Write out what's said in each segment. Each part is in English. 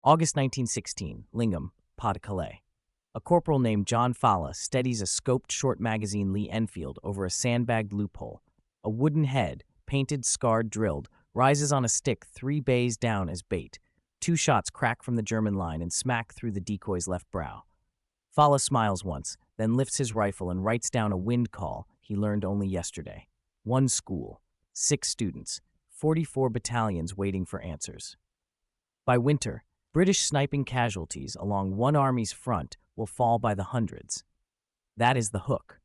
August 1916, Lingham, Pas-de-Calais. A corporal named John Falla steadies a scoped short magazine Lee Enfield over a sandbagged loophole. A wooden head, painted, scarred, drilled, rises on a stick 3 bays down as bait. 2 shots crack from the German line and smack through the decoy's left brow. Falla smiles once, then lifts his rifle and writes down a wind call he learned only yesterday. 1 school, 6 students, 44 battalions waiting for answers. By winter, British sniping casualties along one army's front will fall by the hundreds. That is the hook.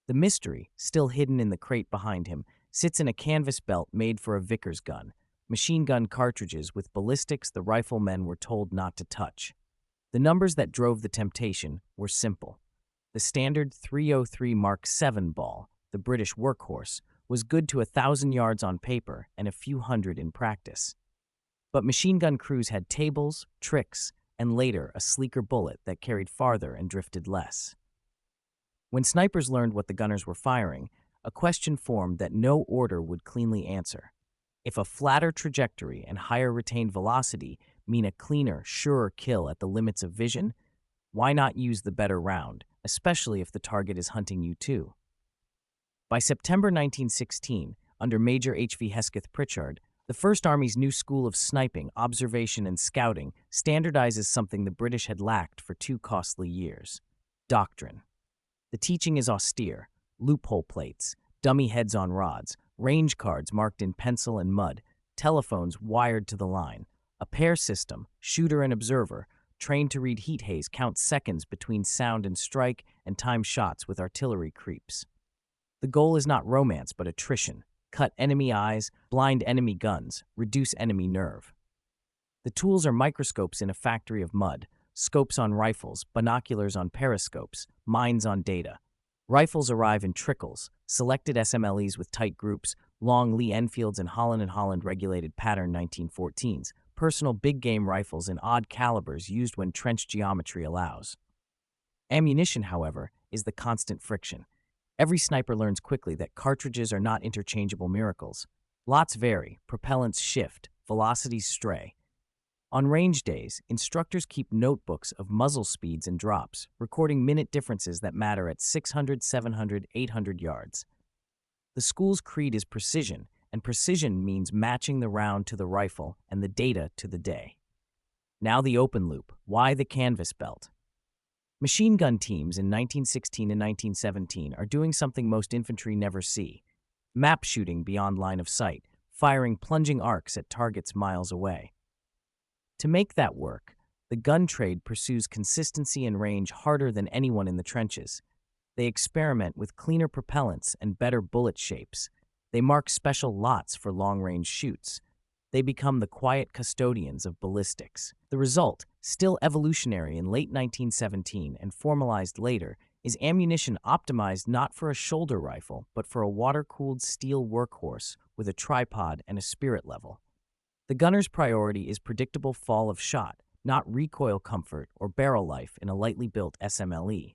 The mystery, still hidden in the crate behind him, sits in a canvas belt made for a Vickers gun, machine gun cartridges with ballistics the riflemen were told not to touch. The numbers that drove the temptation were simple. The standard .303 Mark VII ball, the British workhorse, was good to 1,000 yards on paper and a few hundred in practice. But machine gun crews had tables, tricks, and later a sleeker bullet that carried farther and drifted less. When snipers learned what the gunners were firing, a question formed that no order would cleanly answer. If a flatter trajectory and higher retained velocity mean a cleaner, surer kill at the limits of vision, why not use the better round, especially if the target is hunting you too? By September 1916, under Major H.V. Hesketh Pritchard, the First Army's new school of sniping, observation, and scouting standardizes something the British had lacked for 2 costly years: doctrine. The teaching is austere: loophole plates, dummy heads on rods, range cards marked in pencil and mud, telephones wired to the line, a pair system, shooter and observer, trained to read heat haze, count seconds between sound and strike, and time shots with artillery creeps. The goal is not romance but attrition. Cut enemy eyes, blind enemy guns, reduce enemy nerve. The tools are microscopes in a factory of mud, scopes on rifles, binoculars on periscopes, mines on data. Rifles arrive in trickles, selected SMLEs with tight groups, long Lee Enfields and Holland regulated pattern 1914s, personal big game rifles in odd calibers used when trench geometry allows. Ammunition, however, is the constant friction. Every sniper learns quickly that cartridges are not interchangeable miracles. Lots vary, propellants shift, velocities stray. On range days, instructors keep notebooks of muzzle speeds and drops, recording minute differences that matter at 600, 700, 800 yards. The school's creed is precision, and precision means matching the round to the rifle and the data to the day. Now the open loop. Why the canvas belt? Machine gun teams in 1916 and 1917 are doing something most infantry never see: map shooting beyond line of sight, firing plunging arcs at targets miles away. To make that work, the gun trade pursues consistency and range harder than anyone in the trenches. They experiment with cleaner propellants and better bullet shapes. They mark special lots for long-range shoots. They become the quiet custodians of ballistics. The result, still evolutionary in late 1917 and formalized later, is ammunition optimized not for a shoulder rifle, but for a water-cooled steel workhorse with a tripod and a spirit level. The gunner's priority is predictable fall of shot, not recoil comfort or barrel life in a lightly built SMLE.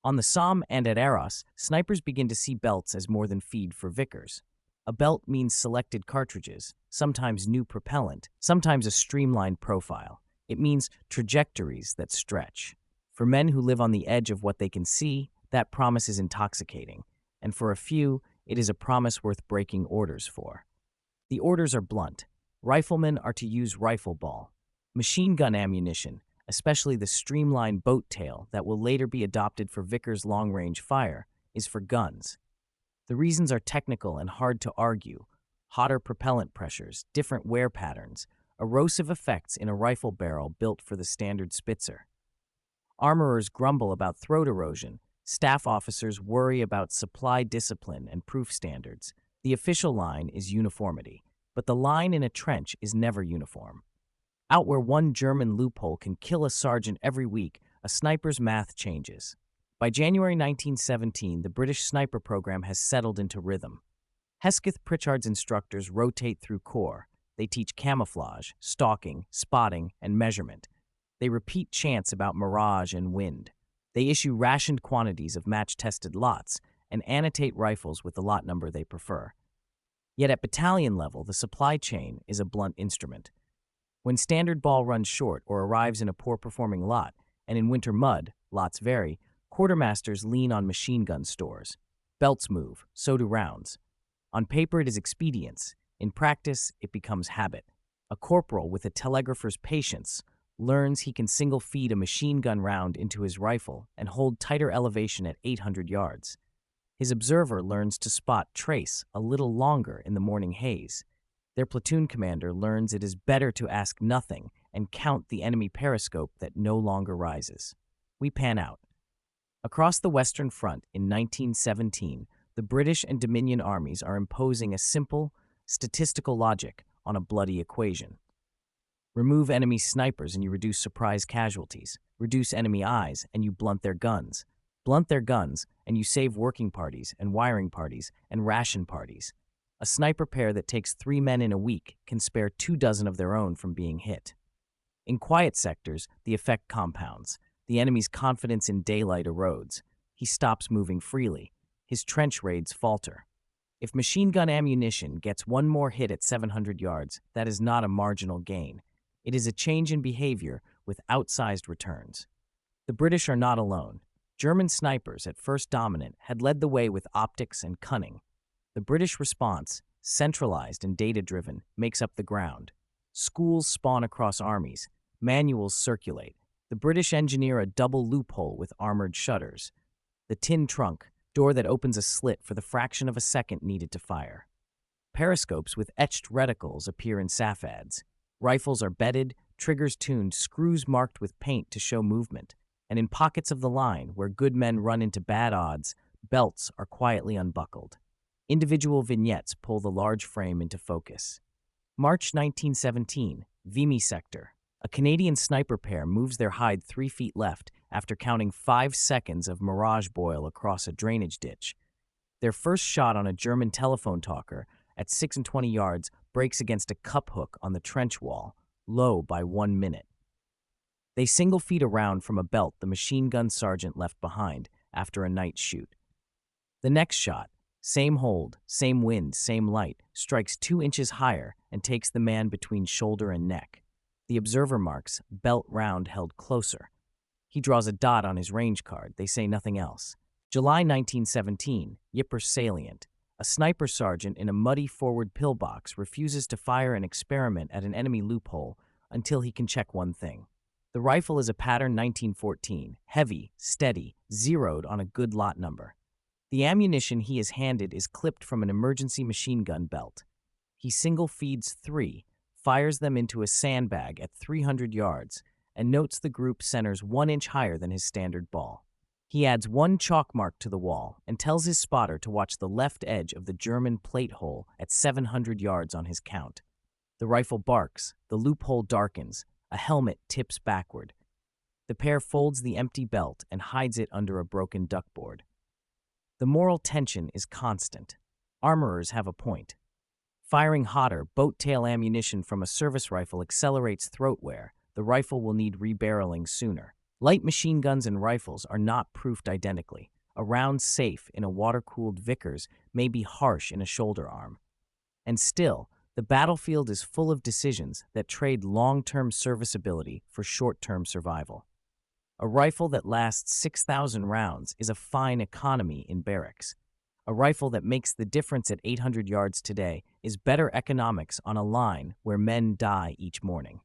On the Somme and at Arras, snipers begin to see belts as more than feed for Vickers. A belt means selected cartridges, sometimes new propellant, sometimes a streamlined profile. It means trajectories that stretch. For men who live on the edge of what they can see, that promise is intoxicating, and for a few, it is a promise worth breaking orders for. The orders are blunt. Riflemen are to use rifle ball. Machine gun ammunition, especially the streamlined boat tail that will later be adopted for Vickers long-range fire, is for guns. The reasons are technical and hard to argue: hotter propellant pressures, different wear patterns, erosive effects in a rifle barrel built for the standard Spitzer. Armorers grumble about throat erosion, staff officers worry about supply discipline and proof standards. The official line is uniformity, but the line in a trench is never uniform. Out where one German loophole can kill a sergeant every week, a sniper's math changes. By January 1917, the British sniper program has settled into rhythm. Hesketh Pritchard's instructors rotate through corps. They teach camouflage, stalking, spotting, and measurement. They repeat chants about mirage and wind. They issue rationed quantities of match-tested lots and annotate rifles with the lot number they prefer. Yet at battalion level, the supply chain is a blunt instrument. When standard ball runs short or arrives in a poor-performing lot, and in winter mud, lots vary, quartermasters lean on machine gun stores. Belts move, so do rounds. On paper it is expedience. In practice, it becomes habit. A corporal with a telegrapher's patience learns he can single feed a machine gun round into his rifle and hold tighter elevation at 800 yards. His observer learns to spot trace a little longer in the morning haze. Their platoon commander learns it is better to ask nothing and count the enemy periscope that no longer rises. We pan out. Across the Western Front in 1917, the British and Dominion armies are imposing a simple, statistical logic on a bloody equation. Remove enemy snipers and you reduce surprise casualties. Reduce enemy eyes and you blunt their guns. Blunt their guns and you save working parties and wiring parties and ration parties. A sniper pair that takes 3 men in a week can spare 24 of their own from being hit. In quiet sectors, the effect compounds. The enemy's confidence in daylight erodes. He stops moving freely. His trench raids falter. If machine gun ammunition gets one more hit at 700 yards, that is not a marginal gain. It is a change in behavior with outsized returns. The British are not alone. German snipers, at first dominant, had led the way with optics and cunning. The British response, centralized and data-driven, makes up the ground. Schools spawn across armies. Manuals circulate. The British engineer a double loophole with armored shutters. The tin trunk, door that opens a slit for the fraction of a second needed to fire. Periscopes with etched reticles appear in SAFADs. Rifles are bedded, triggers tuned, screws marked with paint to show movement. And in pockets of the line, where good men run into bad odds, belts are quietly unbuckled. Individual vignettes pull the large frame into focus. March 1917, Vimy Sector. A Canadian sniper pair moves their hide 3 feet left after counting 5 seconds of mirage boil across a drainage ditch. Their first shot on a German telephone talker at 26 yards breaks against a cup hook on the trench wall, low by 1 minute. They single feed a round from a belt the machine gun sergeant left behind after a night shoot. The next shot, same hold, same wind, same light, strikes 2 inches higher and takes the man between shoulder and neck. The observer marks belt round held closer. He draws a dot on his range card. They say nothing else. July 1917, Ypres Salient. A sniper sergeant in a muddy forward pillbox refuses to fire an experiment at an enemy loophole until he can check one thing. The rifle is a pattern 1914, heavy, steady, zeroed on a good lot number. The ammunition he is handed is clipped from an emergency machine gun belt. He single feeds 3, fires them into a sandbag at 300 yards, and notes the group centers 1 inch higher than his standard ball. He adds 1 chalk mark to the wall and tells his spotter to watch the left edge of the German plate hole at 700 yards on his count. The rifle barks, the loophole darkens, a helmet tips backward. The pair folds the empty belt and hides it under a broken duckboard. The moral tension is constant. Armorers have a point. Firing hotter, boat-tail ammunition from a service rifle accelerates throat wear. The rifle will need rebarreling sooner. Light machine guns and rifles are not proofed identically. A round safe in a water-cooled Vickers may be harsh in a shoulder arm. And still, the battlefield is full of decisions that trade long-term serviceability for short-term survival. A rifle that lasts 6,000 rounds is a fine economy in barracks. A rifle that makes the difference at 800 yards today is better economics on a line where men die each morning.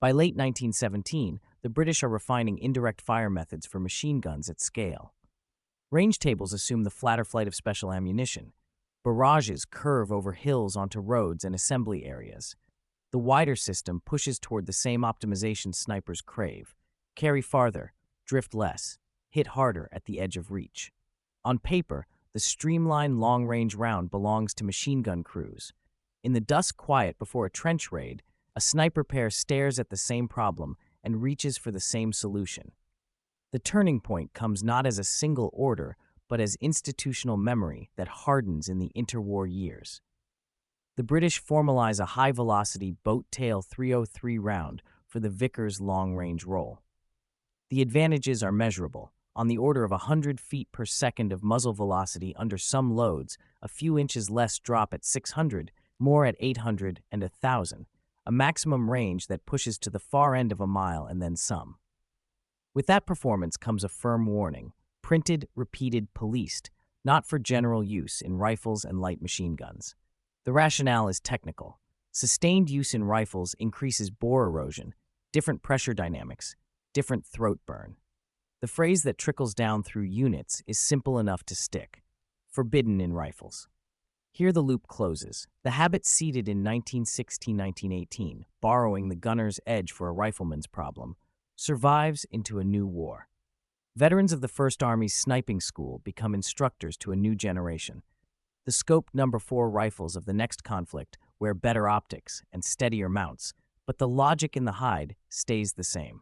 By late 1917, the British are refining indirect fire methods for machine guns at scale. Range tables assume the flatter flight of special ammunition. Barrages curve over hills onto roads and assembly areas. The wider system pushes toward the same optimization snipers crave. Carry farther, drift less, hit harder at the edge of reach. On paper, the streamlined long-range round belongs to machine gun crews. In the dusk quiet before a trench raid, a sniper pair stares at the same problem and reaches for the same solution. The turning point comes not as a single order, but as institutional memory that hardens in the interwar years. The British formalize a high-velocity boat-tail 303 round for the Vickers long-range role. The advantages are measurable, on the order of 100 feet per second of muzzle velocity under some loads, a few inches less drop at 600, more at 800 and 1,000. a maximum range that pushes to the far end of a mile and then some. With that performance comes a firm warning: printed, repeated, policed, not for general use in rifles and light machine guns. The rationale is technical. Sustained use in rifles increases bore erosion, different pressure dynamics, different throat burn. The phrase that trickles down through units is simple enough to stick: forbidden in rifles. Here the loop closes. The habit seeded in 1916-1918, borrowing the gunner's edge for a rifleman's problem, survives into a new war. Veterans of the First Army's sniping school become instructors to a new generation. The Scope No. 4 rifles of the next conflict wear better optics and steadier mounts, but the logic in the hide stays the same.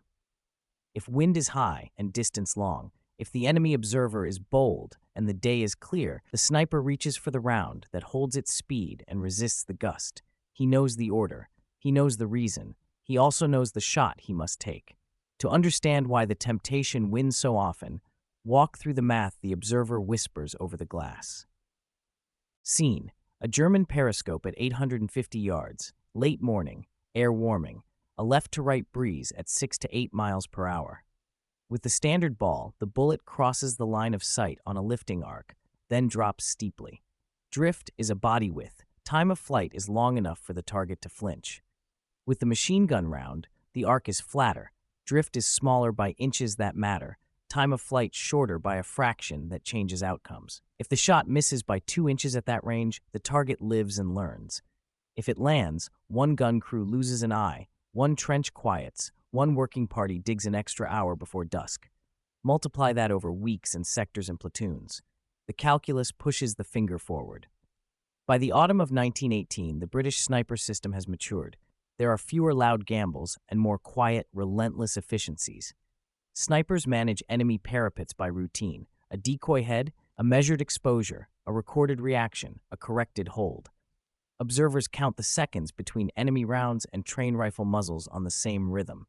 If wind is high and distance long, if the enemy observer is bold and the day is clear, the sniper reaches for the round that holds its speed and resists the gust. He knows the order. He knows the reason. He also knows the shot he must take. To understand why the temptation wins so often, walk through the math the observer whispers over the glass. Scene: a German periscope at 850 yards, late morning, air warming, a left-to-right breeze at 6 to 8 miles per hour. With the standard ball, the bullet crosses the line of sight on a lifting arc, then drops steeply. Drift is a body width. Time of flight is long enough for the target to flinch. With the machine gun round, the arc is flatter. Drift is smaller by inches that matter. Time of flight shorter by a fraction that changes outcomes. If the shot misses by 2 inches at that range, the target lives and learns. If it lands, one gun crew loses an eye, one trench quiets, one working party digs an extra hour before dusk. Multiply that over weeks and sectors and platoons. The calculus pushes the finger forward. By the autumn of 1918, the British sniper system has matured. There are fewer loud gambles and more quiet, relentless efficiencies. Snipers manage enemy parapets by routine: a decoy head, a measured exposure, a recorded reaction, a corrected hold. Observers count the seconds between enemy rounds and train rifle muzzles on the same rhythm.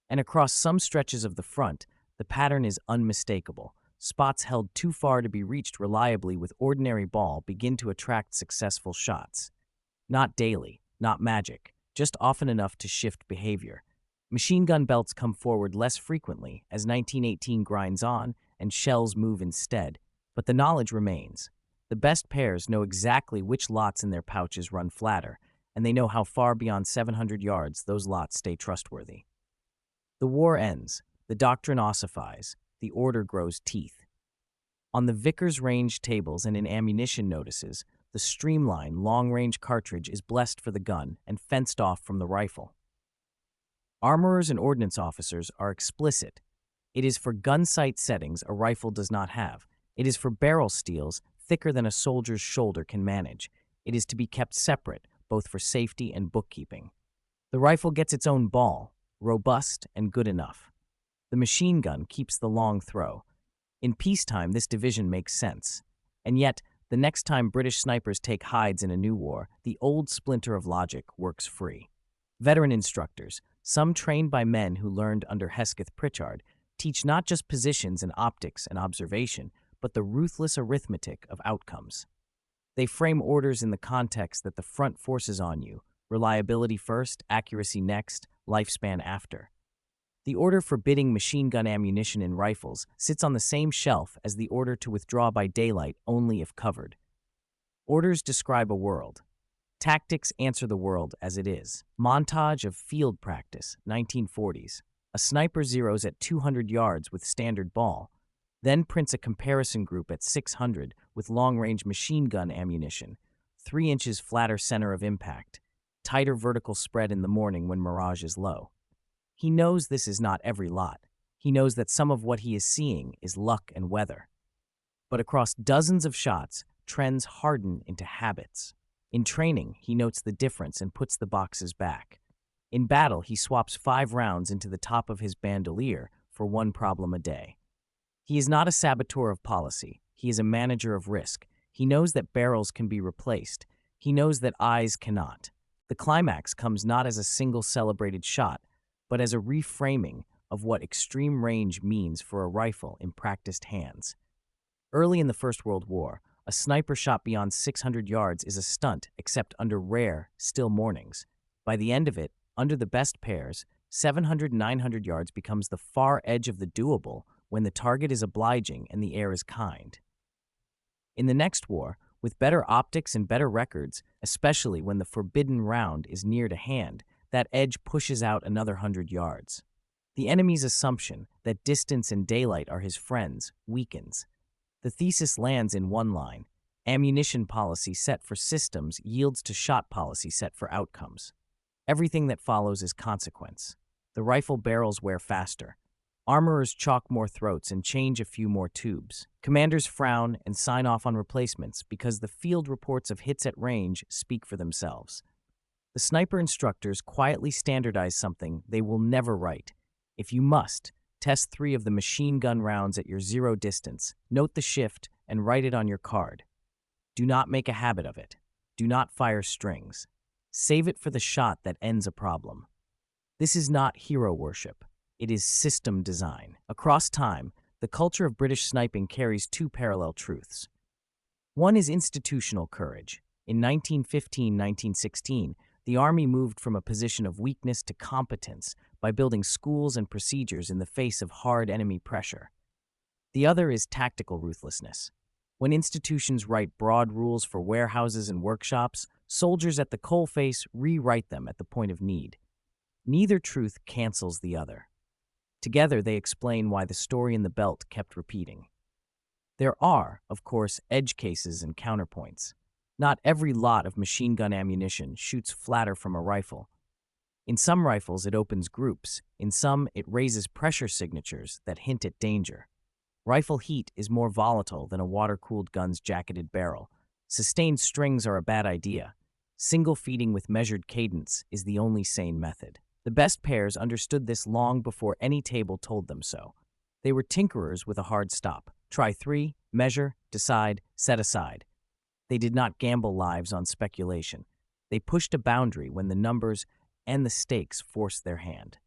And across some stretches of the front, the pattern is unmistakable. Spots held too far to be reached reliably with ordinary ball begin to attract successful shots. Not daily, not magic, just often enough to shift behavior. Machine gun belts come forward less frequently as 1918 grinds on and shells move instead, but the knowledge remains. The best pairs know exactly which lots in their pouches run flatter, and they know how far beyond 700 yards those lots stay trustworthy. The war ends, the doctrine ossifies, the order grows teeth. On the Vickers range tables and in ammunition notices, the streamline, long-range cartridge is blessed for the gun and fenced off from the rifle. Armorers and ordnance officers are explicit. It is for gun sight settings a rifle does not have. It is for barrel steels thicker than a soldier's shoulder can manage. It is to be kept separate, both for safety and bookkeeping. The rifle gets its own ball, robust and good enough. The machine gun keeps the long throw. In peacetime, this division makes sense. And yet, the next time British snipers take hides in a new war, the old splinter of logic works free. Veteran instructors, some trained by men who learned under Hesketh Pritchard, teach not just positions and optics and observation, but the ruthless arithmetic of outcomes. They frame orders in the context that the front forces on you: reliability first, accuracy next, lifespan after. The order forbidding machine gun ammunition in rifles sits on the same shelf as the order to withdraw by daylight only if covered. Orders describe a world. Tactics answer the world as it is. Montage of field practice, 1940s. A sniper zeroes at 200 yards with standard ball, then prints a comparison group at 600 with long-range machine gun ammunition, 3 inches flatter center of impact, tighter vertical spread in the morning when mirage is low. He knows this is not every lot. He knows that some of what he is seeing is luck and weather. But across dozens of shots, trends harden into habits. In training, he notes the difference and puts the boxes back. In battle, he swaps 5 rounds into the top of his bandolier for one problem a day. He is not a saboteur of policy. He is a manager of risk. He knows that barrels can be replaced. He knows that eyes cannot. The climax comes not as a single celebrated shot, but as a reframing of what extreme range means for a rifle in practiced hands. Early in the First World War, a sniper shot beyond 600 yards is a stunt except under rare, still mornings. By the end of it, under the best pairs, 700 900 yards becomes the far edge of the doable when the target is obliging and the air is kind. In the next war, with better optics and better records, especially when the forbidden round is near to hand, that edge pushes out another 100 yards. The enemy's assumption that distance and daylight are his friends weakens. The thesis lands in one line: ammunition policy set for systems yields to shot policy set for outcomes. Everything that follows is consequence. The rifle barrels wear faster. Armorers chalk more throats and change a few more tubes. Commanders frown and sign off on replacements because the field reports of hits at range speak for themselves. The sniper instructors quietly standardize something they will never write. If you must, test 3 of the machine gun rounds at your zero distance, note the shift, and write it on your card. Do not make a habit of it. Do not fire strings. Save it for the shot that ends a problem. This is not hero worship. It is system design. Across time, the culture of British sniping carries 2 parallel truths. One is institutional courage. In 1915-1916, the Army moved from a position of weakness to competence by building schools and procedures in the face of hard enemy pressure. The other is tactical ruthlessness. When institutions write broad rules for warehouses and workshops, soldiers at the coalface rewrite them at the point of need. Neither truth cancels the other. Together, they explain why the story in the belt kept repeating. There are, of course, edge cases and counterpoints. Not every lot of machine gun ammunition shoots flatter from a rifle. In some rifles, it opens groups. In some, it raises pressure signatures that hint at danger. Rifle heat is more volatile than a water-cooled gun's jacketed barrel. Sustained strings are a bad idea. Single feeding with measured cadence is the only sane method. The best pairs understood this long before any table told them so. They were tinkerers with a hard stop. Try 3, measure, decide, set aside. They did not gamble lives on speculation. They pushed a boundary when the numbers and the stakes forced their hand.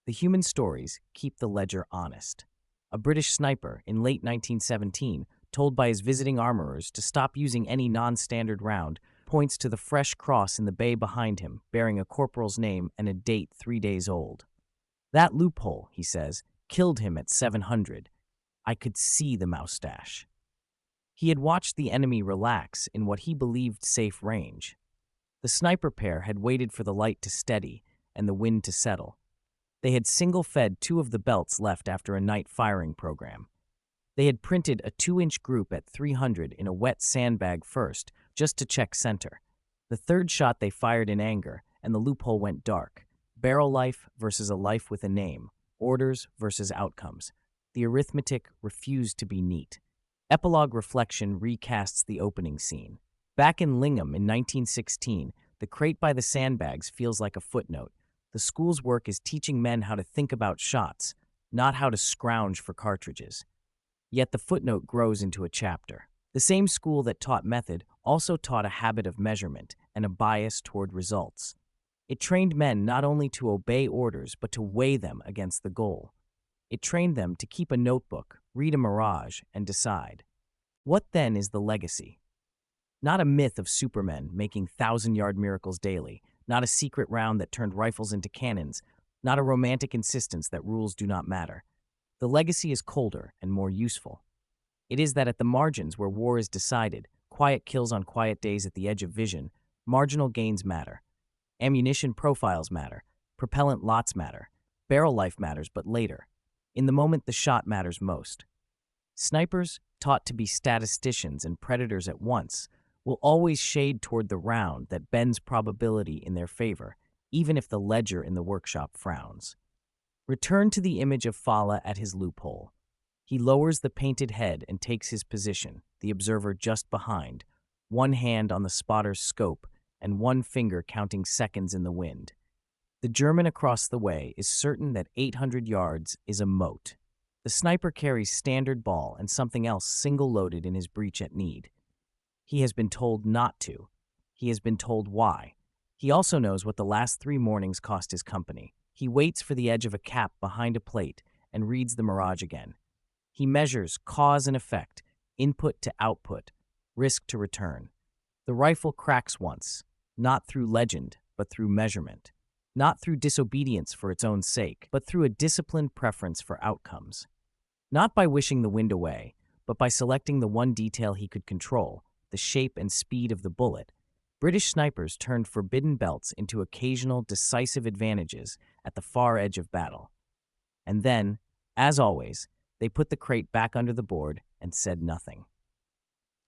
The human stories keep the ledger honest. A British sniper in late 1917, told by his visiting armorers to stop using any non-standard round, points to the fresh cross in the bay behind him, bearing a corporal's name and a date 3 days old. That loophole, he says, killed him at 700. I could see the moustache. He had watched the enemy relax in what he believed safe range. The sniper pair had waited for the light to steady and the wind to settle. They had single-fed 2 of the belts left after a night firing program. They had printed a 2-inch group at 300 in a wet sandbag first, just to check center. The third shot they fired in anger, and the loophole went dark. Barrel life versus a life with a name. Orders versus outcomes. The arithmetic refused to be neat. Epilogue reflection recasts the opening scene. Back in Lingham in 1916, the crate by the sandbags feels like a footnote. The school's work is teaching men how to think about shots, not how to scrounge for cartridges. Yet the footnote grows into a chapter. The same school that taught method also taught a habit of measurement and a bias toward results. It trained men not only to obey orders, but to weigh them against the goal. It trained them to keep a notebook, read a mirage, and decide. What then is the legacy? Not a myth of supermen making 1,000-yard miracles daily, not a secret round that turned rifles into cannons, not a romantic insistence that rules do not matter. The legacy is colder and more useful. It is that at the margins where war is decided, quiet kills on quiet days at the edge of vision, marginal gains matter. Ammunition profiles matter. Propellant lots matter. Barrel life matters, but later. In the moment, the shot matters most. Snipers, taught to be statisticians and predators at once, will always shade toward the round that bends probability in their favor, even if the ledger in the workshop frowns. Return to the image of Fala at his loophole. He lowers the painted head and takes his position, the observer just behind, one hand on the spotter's scope and one finger counting seconds in the wind. The German across the way is certain that 800 yards is a moat. The sniper carries standard ball and something else single-loaded in his breech at need. He has been told not to. He has been told why. He also knows what the last 3 mornings cost his company. He waits for the edge of a cap behind a plate and reads the mirage again. He measures cause and effect, input to output, risk to return. The rifle cracks once, not through legend, but through measurement. Not through disobedience for its own sake, but through a disciplined preference for outcomes. Not by wishing the wind away, but by selecting the one detail he could control, the shape and speed of the bullet. British snipers turned forbidden belts into occasional decisive advantages at the far edge of battle. And then, as always, they put the crate back under the board and said nothing.